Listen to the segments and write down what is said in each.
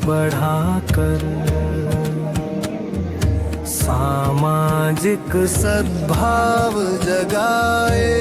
बढ़ाकर सामाजिक सद्भाव जगाए,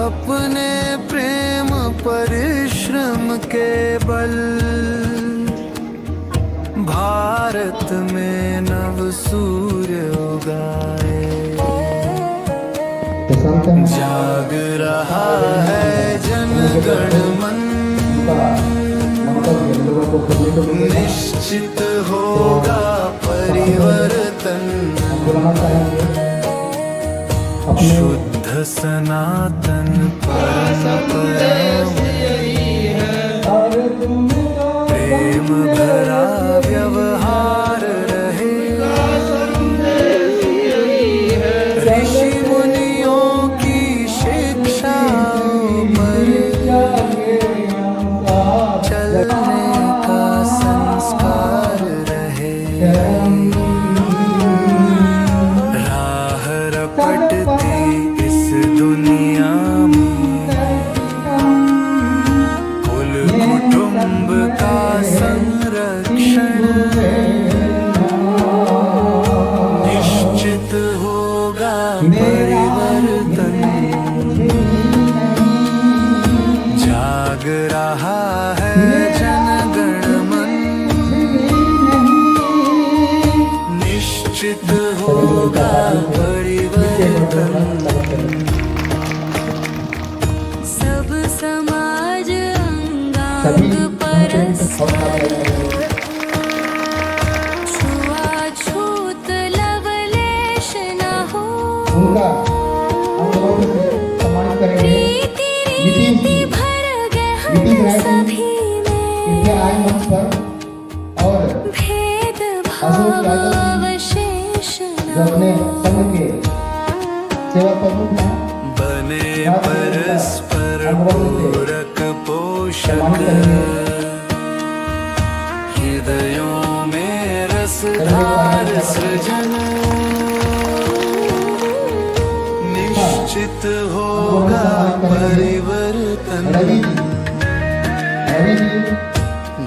अपने प्रेम परिश्रम के बल भारत में नव सूर्य उगाए। जाग रहा है जन गण मन, निश्चित होगा परिवर्तन। शुद्ध सनातन परंपरा प्रेम भरा व्यवहार रहे। ऋषि मुनियों की शिक्षाओं पर चलने का संस्कार रहे। राह रपटती इस दुनिया में कुल कुटुंब का संरक्षण, निश्चित होगा परिवर्तन। जाग रहा है जन गण मन, निश्चित होगा परिवर्तन। सब समाज अंगांग परस्पर, छुआछूत लवलेश न हो। रीति रीति भर गहन सभी में, भेदभाव अवशेष न हो। बने परस्पर पूरक पोषक, हृदयों में रसधार सृजन। निश्चित होगा परिवर्तन।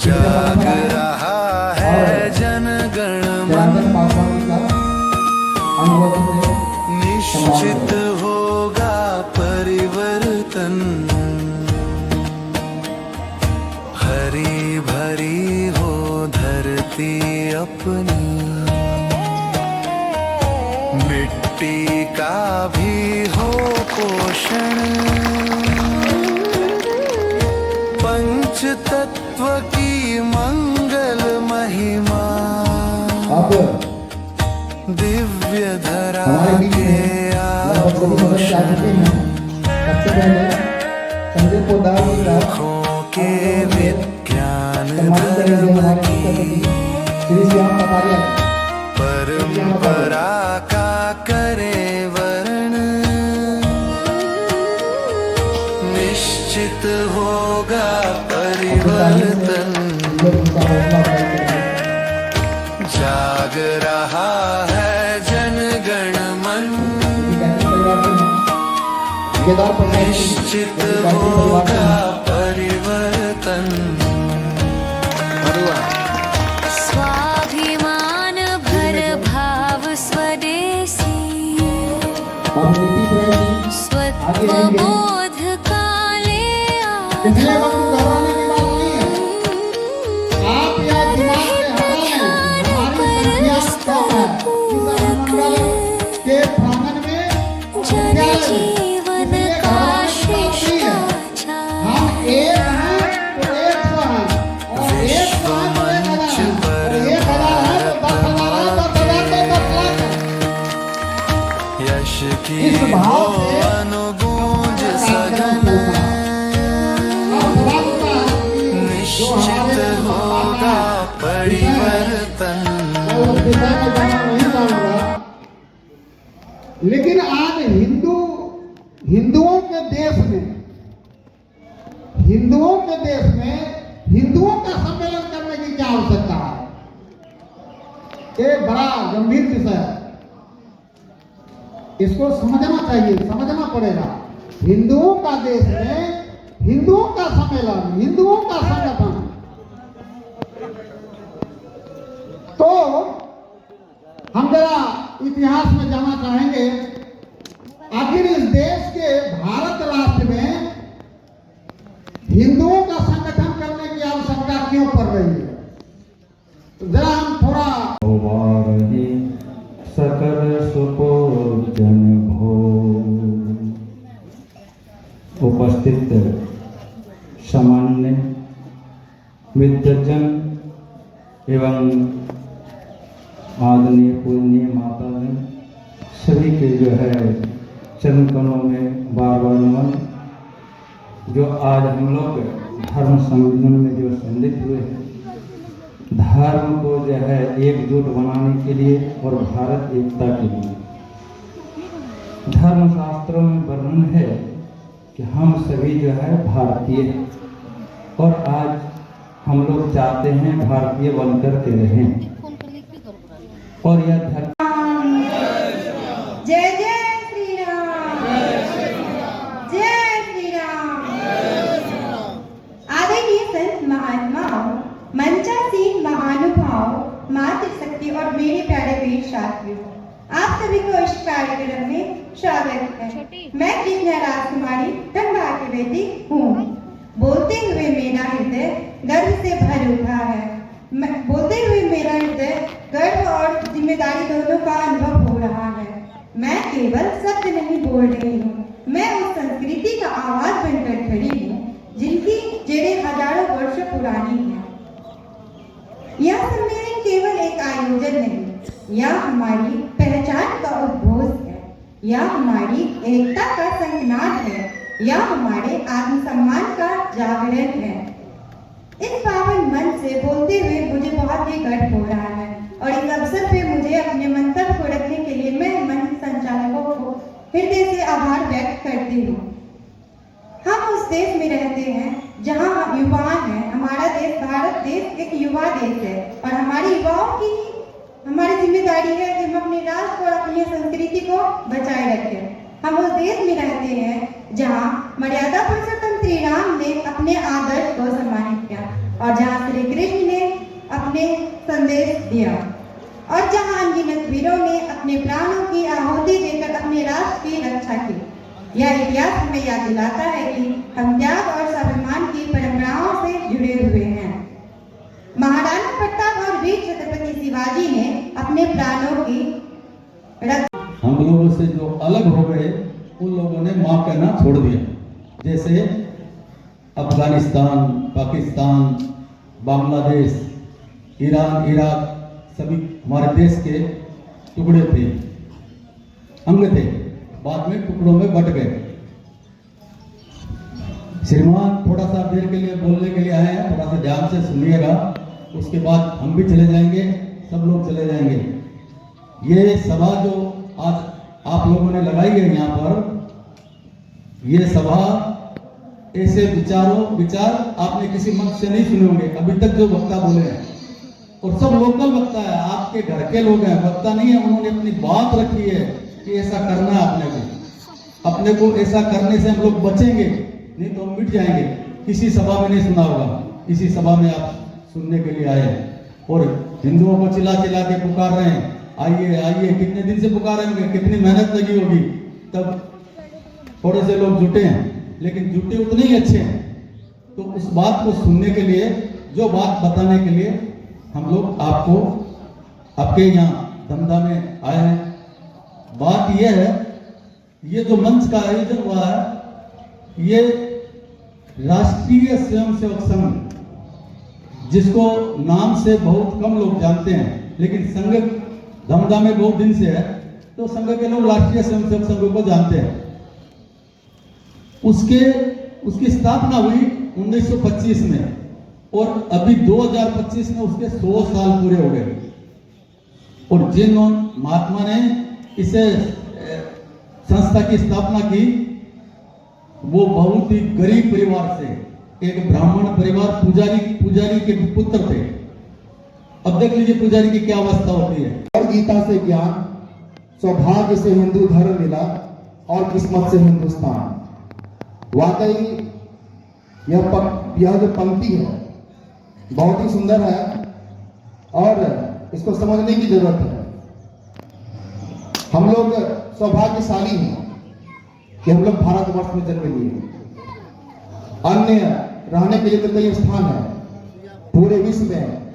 जाग रहा है जन गण मन, निश्चित होगा परिवर्तन। हरी भरी हो धरती अपनी, मिट्टी का भी हो पोषण। पंच तत्व की मंगल महिमा, दिव्य धरा के आभूषण। लाखों के विज्ञान धर्म की परंपरा का करे वर्ण, निश्चित होगा परिवर्तन। जाग रहा है जन गण मन, निश्चित होगा परिवर्तन। स्वाभिमान भर भाव स्वदेशी, स्वत्वबोध काले जनजीवन का शिष्टाचार। विश्व मंच पर यश की हो अनुगूंज सघन, निश्चित होगा परिवर्तन। लेकिन आज हिंदुओं के देश में हिंदुओं का सम्मेलन करने की क्या आवश्यकता है? ये बड़ा गंभीर विषय है, इसको समझना चाहिए, समझना पड़ेगा। हिंदुओं का देश में हिंदुओं का सम्मेलन, हिंदुओं का संगठन। तो हम जरा इतिहास में जाना चाहेंगे, आखिर इस देश के भारत राष्ट्र में हिंदुओं का संगठन करने की आवश्यकता क्यों पड़ रही है? तो जरा हम थोड़ा सकल सुपूजन भो। उपस्थित सामान्य विद्वजन एवं आदरणीय पूजनीय मातागण सभी के जो है चरण कमलों में बार बार नमन। जो आज हम लोग धर्म सम्मेलन में जो सम्मिलित हुए हैं, धर्म को जो है एकजुट बनाने के लिए और भारत एकता के लिए। धर्म शास्त्रों में वर्णन है कि हम सभी जो है भारतीय हैं और आज हम लोग चाहते हैं भारतीय बनकर के रहें और यह धर्म। जय जय श्री राम, जय श्री राम। आदरणीय संत महात्माओं, मंचासीन महानुभाव, मातृशक्ति और मेरे प्यारे वीर साथियों, आप सभी को इस कार्यक्रम में स्वागत है। मैं कृष्णा राजकुमारी धनबाद की बेटी हूँ। बोलते हुए मेरा हृदय गर्व से भर उठा है। बोलते हुए मेरा हृदय गर्व और जिम्मेदारी दोनों का अनुभव हो रहा है। मैं केवल शब्द नहीं बोल रही हूँ, मैं उस संस्कृति का आवाज बनकर खड़ी हूँ जिनकी जड़ें हजारों वर्षों पुरानी है। यह सम्मेलन केवल एक आयोजन नहीं, यह हमारी पहचान का उद्घोष है, यह हमारी एकता का संकनाद है, यह हमारे आत्मसम्मान का जागरण है। इस पावन मन से बोलते हुए मुझे बहुत ही गर्व हो रहा है और इस अवसर पे मुझे अपने मंतव्य को रखने के लिए मैं मंच संचालकों को हृदय से आभार व्यक्त करती हूँ। हम उस देश में रहते हैं जहाँ युवा हैं। हमारा देश भारत देश एक युवा देश है और हमारे युवाओं की हमारी जिम्मेदारी है कि हम अपने राष्ट्र और अपनी संस्कृति को बचाए रखें। हम उस देश में रहते हैं जहाँ मर्यादा पुरुषोत्तम श्री राम ने अपने आदर्श को सम्मानित किया और जहाँ श्री कृष्ण ने अपने संदेश दिया और जहाँ अनगिनत वीरों ने अपने प्राणों की आहुति देकर अपने राष्ट्र की रक्षा की। यह इतिहास हमें याद दिलाता है कि हम त्याग और स्वाभिमान की परंपराओं से जुड़े हुए हैं। महाराणा प्रताप और वीर छत्रपति शिवाजी ने अपने प्राणों की हम लोगों से जो अलग हो गए उन लोगों ने माफ करना छोड़ दिया। जैसे अफगानिस्तान, पाकिस्तान, बांग्लादेश, ईरान, इराक सभी हमारे देश के टुकड़े थे, अंग थे, बाद में टुकड़ों में बट गए। श्रीमान थोड़ा सा देर के लिए बोलने के लिए आए हैं, थोड़ा सा ध्यान से सुनिएगा, उसके बाद हम भी चले जाएंगे, सब लोग चले जाएंगे। ये सभा जो आज आप लोगों ने लगाई है यहाँ पर, ये सभा ऐसे विचार आपने किसी मंच से नहीं सुने होंगे अभी तक जो वक्ता बोले हैं, और सब लोकल वक्ता है, आपके घर के लोग हैं, वक्ता नहीं है। उन्होंने अपनी बात रखी है कि ऐसा करना है अपने को ऐसा करने से हम लोग बचेंगे, नहीं तो हम मिट जाएंगे। किसी सभा में नहीं सुना होगा, इसी सभा में आप सुनने के लिए आए हैं और हिंदुओं को चिल्ला चिल्ला के पुकार रहे हैं, आइए आइए। कितने दिन से पुकार रहे होंगे, कितनी मेहनत लगी होगी, तब थोड़े से लोग जुटे हैं, लेकिन जुटे उतने ही अच्छे हैं। तो उस बात को सुनने के लिए, जो बात बताने के लिए हम लोग आपको आपके यहाँ धमधा में आए हैं। बात यह है, ये जो मंच का आयोजन हुआ है, ये राष्ट्रीय स्वयंसेवक संघ, जिसको नाम से बहुत कम लोग जानते हैं, लेकिन संघ धमधा में बहुत दिन से है, तो संघ के लोग राष्ट्रीय स्वयंसेवक संघ को जानते हैं। उसकी स्थापना हुई 1925 में और अभी 2025 में उसके 100 साल पूरे हो गए। और जिन महात्मा ने इसे संस्था की स्थापना की, वो बहुत ही गरीब परिवार से, एक ब्राह्मण परिवार, पुजारी के पुत्र थे। अब देख लीजिए पुजारी की क्या अवस्था होती है। और गीता से ज्ञान, सौभाग्य से हिंदू धर्म मिला और किस्मत से हिंदुस्तान। वाकई यह जो पंक्ति है बहुत ही सुंदर है और इसको समझने की जरूरत है। हम लोग सौभाग्यशाली हैं कि हम लोग भारतवर्ष में जन्म लिए। अन्य रहने के लिए तो कई स्थान है पूरे विश्व में,